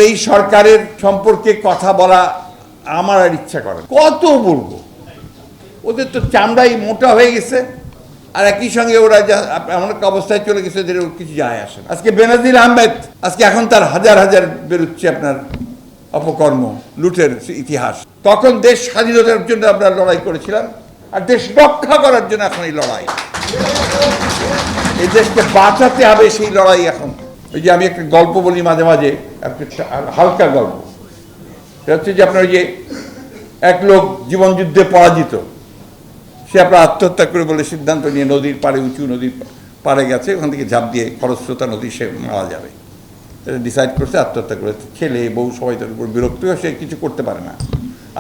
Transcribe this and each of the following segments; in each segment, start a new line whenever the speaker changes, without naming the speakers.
এই সরকারের সম্পর্কে কথা বলা আমার আর ইচ্ছা করে কত বলবো। ওদের তো চামড়াই মোটা হয়ে গেছে, আর একই সঙ্গে ওরা এমন একটা অবস্থায় চলে গেছে যে কিছু যায় আসে না। আজকে বেনজির আহমেদ আজকে এখন তার হাজার হাজার বেরোচ্ছে আপনার অপকর্ম, লুটের ইতিহাস। তখন দেশ স্বাধীনতার জন্য আমরা লড়াই করেছিলাম, আর দেশ রক্ষা করার জন্য এখন এই লড়াই। এই দেশকে বাঁচাতে হবে, সেই লড়াই এখন। ওই যে আমি একটা গল্প বলি মাঝে মাঝে, একটা হালকা গল্প। সেটা হচ্ছে যে আপনার ওই যে এক লোক জীবন যুদ্ধে পরাজিত, সে আপনার আত্মহত্যা করে বলে সিদ্ধান্ত নিয়ে নদীর পাড়ে, উঁচু নদীর পাড়ে গেছে, ওখান থেকে ঝাঁপ দিয়ে খরস্রোতা নদী সে মারা যাবে এটা ডিসাইড করছে, আত্মহত্যা করে। ছেলে বউ সবাই তার উপর বিরক্ত হয়ে সে কিছু করতে পারে না,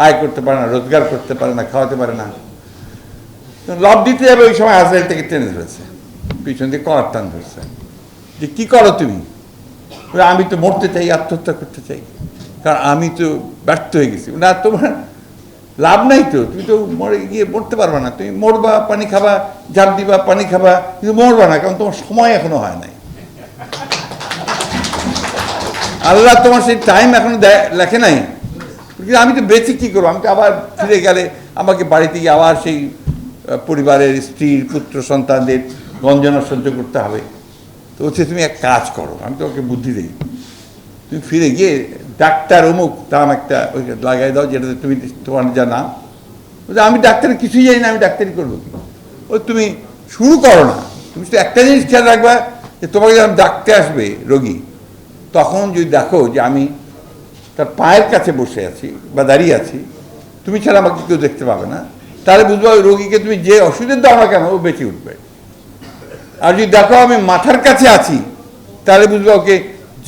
আয় করতে পারে না, রোজগার করতে পারে না, খাওয়াতে পারে না। লাভ দিতে যাবে, ওই সময় আজরাইল থেকে টেনে ধরেছে, পিছন দিয়ে কলার টান ধরছে যে কি করো তুমি? আমি তো মরতে চাই, আত্মহত্যা করতে চাই, কারণ আমি তো ব্যর্থ হয়ে গেছি। না, তোমার লাভ নাই তো, তুমি তো মরে গিয়ে মরতে পারবা না। তুমি মরবা, পানি খাবা, ঝাঁপ দিবা, পানি খাবা, কিন্তু মরবা না, কারণ তোমার সময় এখনো হয় নাই। আল্লাহ তোমার সেই টাইম এখনো লেখে নাই। কিন্তু আমি তো বেঁচে কী করবো? আমি তো আবার ফিরে গেলে আমাকে বাড়িতে গিয়ে আবার সেই পরিবারের স্ত্রীর, পুত্র সন্তানদের গঞ্জনা সহ্য করতে হবে। তো হচ্ছে তুমি এক কাজ করো, আমি তোমাকে বুদ্ধি দিই, তুমি ফিরে গিয়ে ডাক্তার অমুক দাম একটা ওই লাগাই দাও, যেটাতে তুমি তোমার যা নাম। আমি ডাক্তারের কিছুই জানি না, আমি ডাক্তারি করবো কি? ওই তুমি শুরু করো না। তুমি শুধু একটা জিনিস খেয়াল রাখবা, যে তোমাকে যখন ডাকতে আসবে রোগী, তখন যদি দেখো যে আমি তার পায়ের কাছে বসে আছি বা দাঁড়িয়ে আছি, তুমি ছাড়া আমাকে কেউ দেখতে পাবে না, তাহলে বুঝবো ওই রোগীকে তুমি যে ওষুধের দাও না কেন ও বেঁচে উঠবে। আর যদি দেখো আমি মাথার কাছে আছি, তাহলে বুঝবো ওকে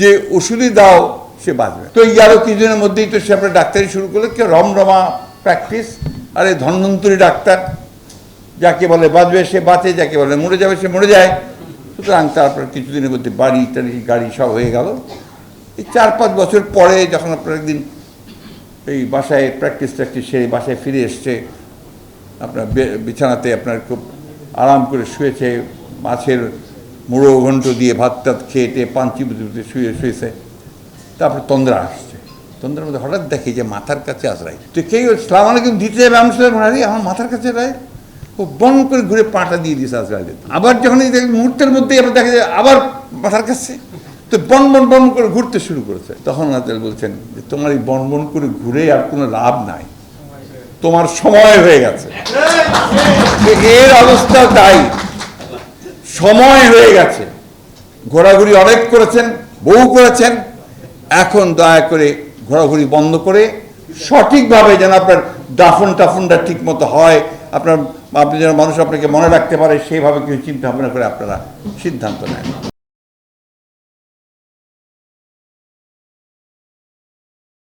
যে ওষুধই দাও সে বাঁচবে। তো এই আরও কিছুদিনের মধ্যেই তো সে আপনার ডাক্তারি শুরু করলো, কেউ রমরমা প্র্যাকটিস। আর এই ধন্বন্তরী ডাক্তার, যাকে বলে বাঁচবে সে বাঁচে, যাকে বলে মরে যাবে সে মরে যায়। সুতরাং তারপর কিছুদিনের মধ্যে বাড়ি টাড়ি গাড়ি সব হয়ে গেল। এই 4-5 বছর পরে যখন আপনার একদিন এই বাসায় প্র্যাকটিস সেরে বাসায় ফিরে এসছে, আপনার বিছানাতে আপনার খুব আরাম করে শুয়েছে, মাছের মুড়ো ঘন্ট দিয়ে ভাত টাত খেয়ে পাঞ্চি বুঝে শুয়েছে। তারপর তন্দ্রা আসছে, তন্দ্রার মধ্যে হঠাৎ দেখে যে মাথার কাছে আজরাইল। তো কেউ সালাম আলাইকুম দিতে যাবে, আমি আমার মাথার কাছে রায়, ও বন করে ঘুরে পাটা দিয়ে দিয়েছে আজরাইল। আবার যখন মুহূর্তের মধ্যেই আবার দেখা যায় আবার মাথার কাছে, তো বন বন বন করে ঘুরতে শুরু করেছে। তখন আজরাইল বলছেন যে তোমার এই বন বন করে ঘুরে আর কোনো লাভ নাই, তোমার সময় হয়ে গেছে। এর অবস্থা তাই, সময় হয়ে গেছে। ঘোরাঘুরি অনেক করেছেন, বহু করেছেন, এখন দয়া করে ঘোরাঘুরি বন্ধ করে সঠিকভাবে যেন আপনার দাফন টাফনটা ঠিক মতো হয়, আপনি যেন মানুষ আপনাকে মনে রাখতে পারে, সেইভাবে কিছু চিন্তা ভাবনা করে আপনারা সিদ্ধান্ত নেন।